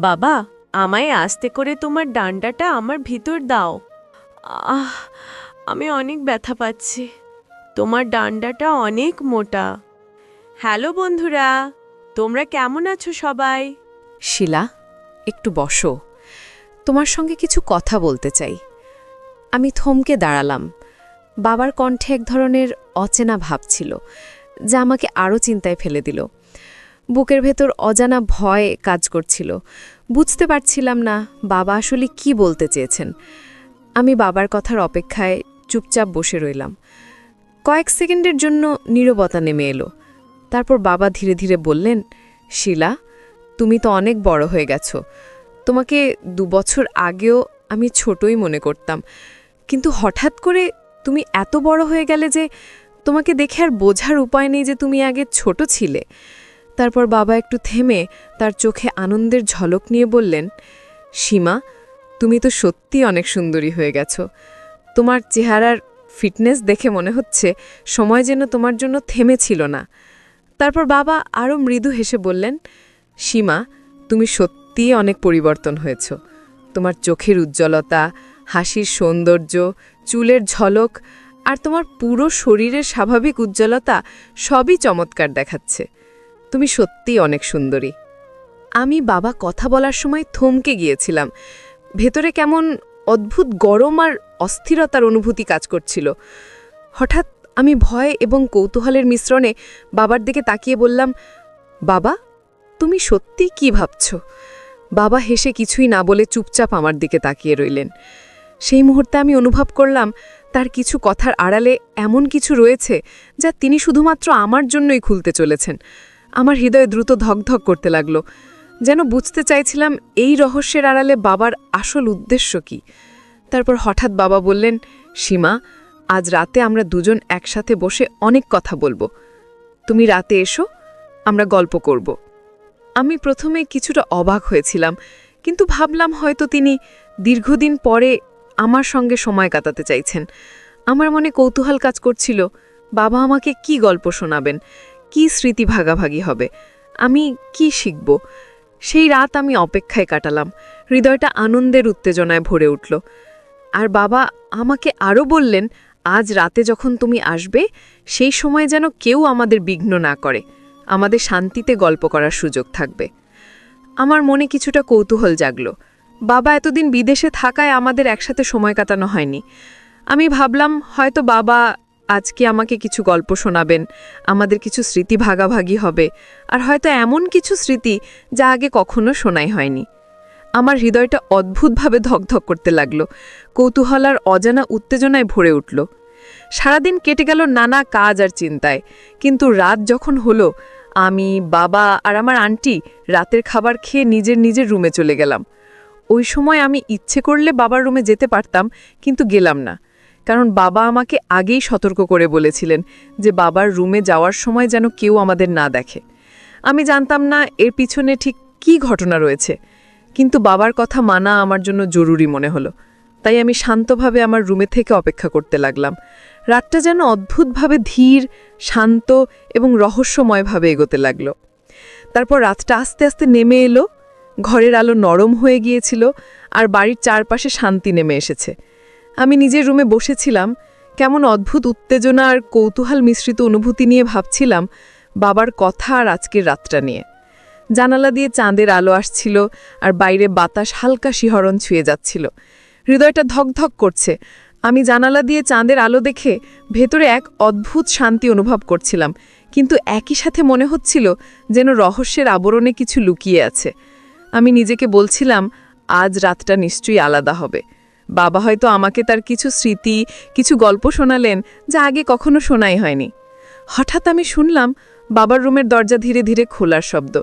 বাবা, আমায় আস্তে করে তোমার ডান্ডাটা আমার ভিতর দাও। আহ, আমি অনেক ব্যথা পাচ্ছি। তোমার ডান্ডাটা অনেক মোটা। হ্যালো বন্ধুরা, তোমরা কেমন আছো সবাই? শিলা, একটু বসো। তোমার সঙ্গে কিছু কথা বলতে চাই। আমি থমকে দাঁড়ালাম। বাবার কণ্ঠে এক ধরনের অচেনা ভাব ছিল, যা আমাকে আরও চিন্তায় ফেলে দিল। বুকের ভেতর অজানা ভয় কাজ করছিল। বুঝতে পারছিলাম না বাবা আসলে কি বলতে চেয়েছেন। আমি বাবার কথার অপেক্ষায় চুপচাপ বসে রইলাম। কয়েক সেকেন্ডের জন্য নীরবতা নেমে এলো। তারপর বাবা ধীরে ধীরে বললেন, শিলা, তুমি তো অনেক বড় হয়ে গেছো। তোমাকে 2 বছর আগেও আমি ছোটই মনে করতাম, কিন্তু হঠাৎ করে তুমি এত বড় হয়ে গেলে যে তোমাকে দেখে আর বোঝার উপায় নেই যে তুমি আগে ছোট ছিলে। তারপর বাবা একটু থেমে তার চোখে আনন্দের ঝলক নিয়ে বললেন, সীমা, তুমি তো সত্যি অনেক সুন্দরী হয়ে গেছো। তোমার চেহারার ফিটনেস দেখে মনে হচ্ছে সময় যেন তোমার জন্য থেমেছিল না। তারপর বাবা আরও মৃদু হেসে বললেন, সীমা, তুমি সত্যিই অনেক পরিবর্তন হয়েছ। তোমার চোখের উজ্জ্বলতা, হাসির সৌন্দর্য, চুলের ঝলক আর তোমার পুরো শরীরের স্বাভাবিক উজ্জ্বলতা সবই চমৎকার দেখাচ্ছে। তুমি সত্যিই অনেক সুন্দরী। আমি বাবা কথা বলার সময় থমকে গিয়েছিলাম। ভেতরে কেমন অদ্ভুত গরম আর অস্থিরতার অনুভূতি কাজ করছিল। হঠাৎ আমি ভয় এবং কৌতূহলের মিশ্রণে বাবার দিকে তাকিয়ে বললাম, বাবা, তুমি সত্যি কি ভাবছ? বাবা হেসে কিছুই না বলে চুপচাপ আমার দিকে তাকিয়ে রইলেন। সেই মুহূর্তে আমি অনুভব করলাম তার কিছু কথার আড়ালে এমন কিছু রয়েছে যা তিনি শুধুমাত্র আমার জন্যই খুলতে চলেছেন। আমার হৃদয়ে দ্রুত ধকধক করতে লাগলো, যেন বুঝতে চাইছিলাম এই রহস্যের আড়ালে বাবার আসল উদ্দেশ্য কি। তারপর হঠাৎ বাবা বললেন, সীমা, আজ রাতে আমরা দুজন একসাথে বসে অনেক কথা বলবো। তুমি রাতে এসো, আমরা গল্প করব। আমি প্রথমে কিছুটা অবাক হয়েছিলাম, কিন্তু ভাবলাম হয়তো তিনি দীর্ঘদিন পরে আমার সঙ্গে সময় কাটাতে চাইছেন। আমার মনে কৌতূহল কাজ করছিল, বাবা আমাকে কি গল্প শোনাবেন, কি স্মৃতি ভাগাভাগি হবে, আমি কি শিখব। সেই রাত আমি অপেক্ষায় কাটালাম। হৃদয়টা আনন্দের উত্তেজনায় ভরে উঠল। আর বাবা আমাকে আরও বললেন, আজ রাতে যখন তুমি আসবে, সেই সময় যেন কেউ আমাদের বিঘ্ন না করে, আমাদের শান্তিতে গল্প করার সুযোগ থাকবে। আমার মনে কিছুটা কৌতূহল জাগল। বাবা এতদিন বিদেশে থাকায় আমাদের একসাথে সময় কাটানো হয়নি। আমি ভাবলাম হয়তো বাবা আজকে আমাকে কিছু গল্প শোনাবেন, আমাদের কিছু স্মৃতি ভাগাভাগি হবে, আর হয়তো এমন কিছু স্মৃতি যা আগে কখনো শোনাই হয়নি। আমার হৃদয়টা অদ্ভুতভাবে ধকধক করতে লাগল। কৌতূহল আর অজানা উত্তেজনায় ভরে উঠল। সারাদিন কেটে গেল নানা কাজ আর চিন্তায়, কিন্তু রাত যখন হলো, আমি, বাবা আর আমার আন্টি রাতের খাবার খেয়ে নিজের নিজের রুমে চলে গেলাম। ওই সময় আমি ইচ্ছে করলে বাবার রুমে যেতে পারতাম, কিন্তু গেলাম না, কারণ বাবা আমাকে আগেই সতর্ক করে বলেছিলেন যে বাবার রুমে যাওয়ার সময় যেন কেউ আমাদের না দেখে। আমি জানতাম না এর পিছনে ঠিক কী ঘটনা রয়েছে, কিন্তু বাবার কথা মানা আমার জন্য জরুরি মনে হলো। তাই আমি শান্তভাবে আমার রুমে থেকে অপেক্ষা করতে লাগলাম। রাতটা যেন অদ্ভুতভাবে ধীর, শান্ত এবং রহস্যময়ভাবে এগোতে লাগল। তারপর রাতটা আস্তে আস্তে নেমে এলো। ঘরের আলো নরম হয়ে গিয়েছিল আর বাড়ির চারপাশে শান্তি নেমে এসেছে। আমি নিজের রুমে বসেছিলাম, কেমন অদ্ভুত উত্তেজনা আর কৌতূহল মিশ্রিত অনুভূতি নিয়ে ভাবছিলাম বাবার কথা আর আজকের রাতটা নিয়ে। জানালা দিয়ে চাঁদের আলো আসছিল আর বাইরে বাতাস হালকা শিহরণ ছুঁয়ে যাচ্ছিল। হৃদয়টা ধকধক করছে। আমি জানালা দিয়ে চাঁদের আলো দেখে ভেতরে এক অদ্ভুত শান্তি অনুভব করছিলাম, কিন্তু একই সাথে মনে হচ্ছিল যেন রহস্যের আবরণে কিছু লুকিয়ে আছে। আমি নিজেকে বলছিলাম, আজ রাতটা নিশ্চয়ই আলাদা হবে। বাবা হয়তো আমাকে তার কিছু স্মৃতি, কিছু গল্প শোনালেন যা আগে কখনো শোনাই হয়নি। হঠাৎ আমি শুনলাম বাবার রুমের দরজা ধীরে ধীরে খোলার শব্দ।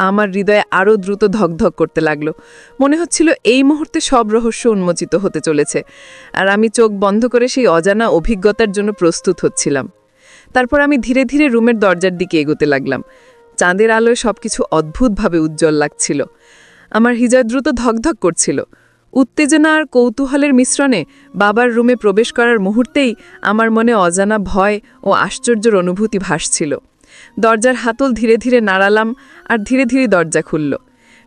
আমার হৃদয়ে আরও দ্রুত ধকধক করতে লাগলো। মনে হচ্ছিল এই মুহূর্তে সব রহস্য উন্মোচিত হতে চলেছে, আর আমি চোখ বন্ধ করে সেই অজানা অভিজ্ঞতার জন্য প্রস্তুত হচ্ছিলাম। তারপর আমি ধীরে ধীরে রুমের দরজার দিকে এগোতে লাগলাম। চাঁদের আলোয় সবকিছু অদ্ভুতভাবে উজ্জ্বল লাগছিল। আমার হৃদয় দ্রুত ধকধক করছিল। উত্তেজনা আর কৌতূহলের মিশ্রণে বাবার রুমে প্রবেশ করার মুহূর্তেই আমার মনে অজানা ভয় ও আশ্চর্যের অনুভূতি ভাসছিল। দরজার হাতল ধীরে ধীরে নাড়ালাম আর ধীরে ধীরে দরজা খুলল।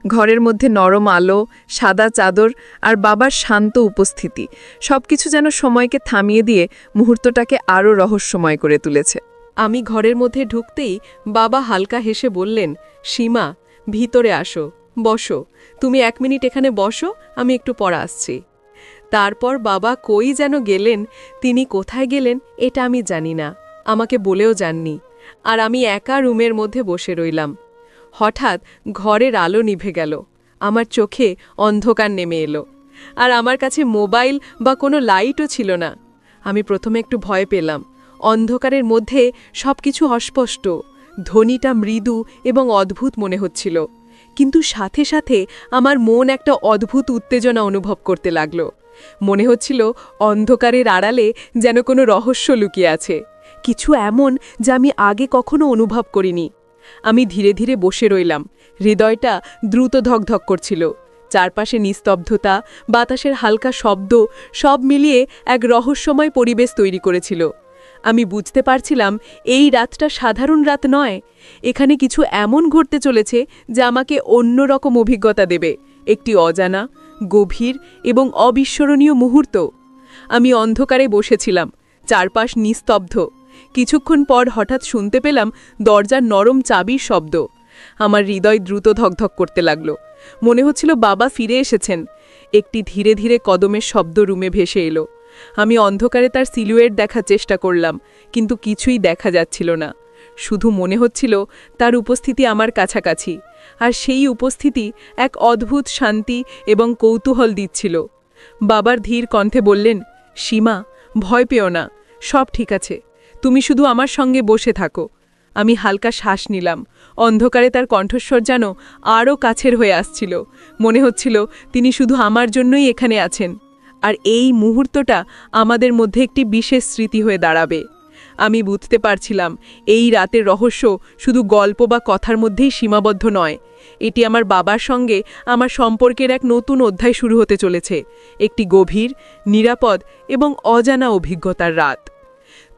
ঘরের মধ্যে নরম আলো, সাদা চাদর আর বাবার শান্ত উপস্থিতি সবকিছু যেন সময়কে থামিয়ে দিয়ে মুহূর্তটাকে আরও রহস্যময় করে তুলেছে। আমি ঘরের মধ্যে ঢুকতেই বাবা হালকা হেসে বললেন, সীমা, ভিতরে আসো, বসো। তুমি 1 মিনিট এখানে বসো, আমি একটু পর আসছি। তারপর বাবা কই যেন গেলেন। তিনি কোথায় গেলেন এটা আমি জানি না, আমাকে বলেও যাননি। আর আমি একা রুমের মধ্যে বসে রইলাম। হঠাৎ ঘরের আলো নিভে গেল, আমার চোখে অন্ধকার নেমে এলো। আর আমার কাছে মোবাইল বা কোনো লাইটও ছিল না। আমি প্রথমে একটু ভয় পেলাম। অন্ধকারের মধ্যে সবকিছু অস্পষ্ট, ধ্বনিটা মৃদু এবং অদ্ভুত মনে হচ্ছিল। কিন্তু সাথে সাথে আমার মন একটা অদ্ভুত উত্তেজনা অনুভব করতে লাগল। মনে হচ্ছিল অন্ধকারের আড়ালে যেন কোনো রহস্য লুকিয়ে আছে, কিছু এমন যা আমি আগে কখনো অনুভব করিনি। আমি ধীরে ধীরে বসে রইলাম, হৃদয়টা দ্রুত ধকধক করছিল। চারপাশে নিস্তব্ধতা, বাতাসের হালকা শব্দ সব মিলিয়ে এক রহস্যময় পরিবেশ তৈরি করেছিল। আমি বুঝতে পারছিলাম এই রাতটা সাধারণ রাত নয়, এখানে কিছু এমন ঘটতে চলেছে যা আমাকে অন্যরকম অভিজ্ঞতা দেবে, একটি অজানা, গভীর এবং অবিস্মরণীয় মুহূর্ত। আমি অন্ধকারে বসেছিলাম, চারপাশ নিস্তব্ধ। কিছুক্ষণ পর হঠাৎ শুনতে পেলাম দরজার নরম চাবির শব্দ। আমার হৃদয় দ্রুত ধকধক করতে লাগল। মনে হচ্ছিল বাবা ফিরে এসেছেন। একটি ধীরে ধীরে কদমের শব্দ রুমে ভেসে এলো। আমি অন্ধকারে তার সিলুয়েট দেখার চেষ্টা করলাম, কিন্তু কিছুই দেখা যাচ্ছিল না। শুধু মনে হচ্ছিল তার উপস্থিতি আমার কাছাকাছি, আর সেই উপস্থিতি এক অদ্ভুত শান্তি এবং কৌতূহল দিচ্ছিল। বাবার ধীর কণ্ঠে বললেন, সীমা, ভয় পেও না, সব ঠিক আছে, তুমি শুধু আমার সঙ্গে বসে থাকো। আমি হালকা শ্বাস নিলাম। অন্ধকারে তার কণ্ঠস্বর যেন আরও কাছের হয়ে আসছিল। মনে হচ্ছিল তিনি শুধু আমার জন্যই এখানে আছেন, আর এই মুহূর্তটা আমাদের মধ্যে একটি বিশেষ স্মৃতি হয়ে দাঁড়াবে। আমি বুঝতে পারছিলাম এই রাতের রহস্য শুধু গল্প বা কথার মধ্যেই সীমাবদ্ধ নয়, এটি আমার বাবার সঙ্গে আমার সম্পর্কের এক নতুন অধ্যায় শুরু হতে চলেছে, একটি গভীর, নিরাপদ এবং অজানা অভিজ্ঞতার রাত।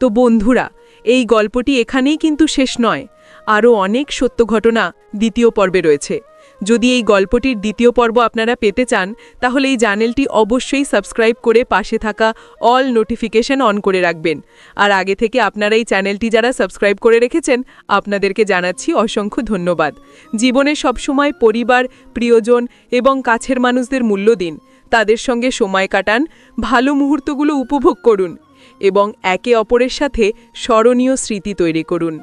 তো বন্ধুরা, এই গল্পটি এখানেই কিন্তু শেষ নয়, আরও অনেক সত্য ঘটনা দ্বিতীয় পর্বে রয়েছে। যদি এই গল্পটির দ্বিতীয় পর্ব আপনারা পেতে চান, তাহলে এই চ্যানেলটি অবশ্যই সাবস্ক্রাইব করে পাশে থাকা অল নোটিফিকেশন অন করে রাখবেন। আর আগে থেকে আপনারা এই চ্যানেলটি যারা সাবস্ক্রাইব করে রেখেছেন, আপনাদেরকে জানাচ্ছি অসংখ্য ধন্যবাদ। জীবনে সবসময় পরিবার, প্রিয়জন এবং কাছের মানুষদের মূল্য দিন, তাদের সঙ্গে সময় কাটান, ভালো মুহূর্তগুলো উপভোগ করুন এবং একে অপরের সাথে স্মরণীয় স্মৃতি তৈরি করুন।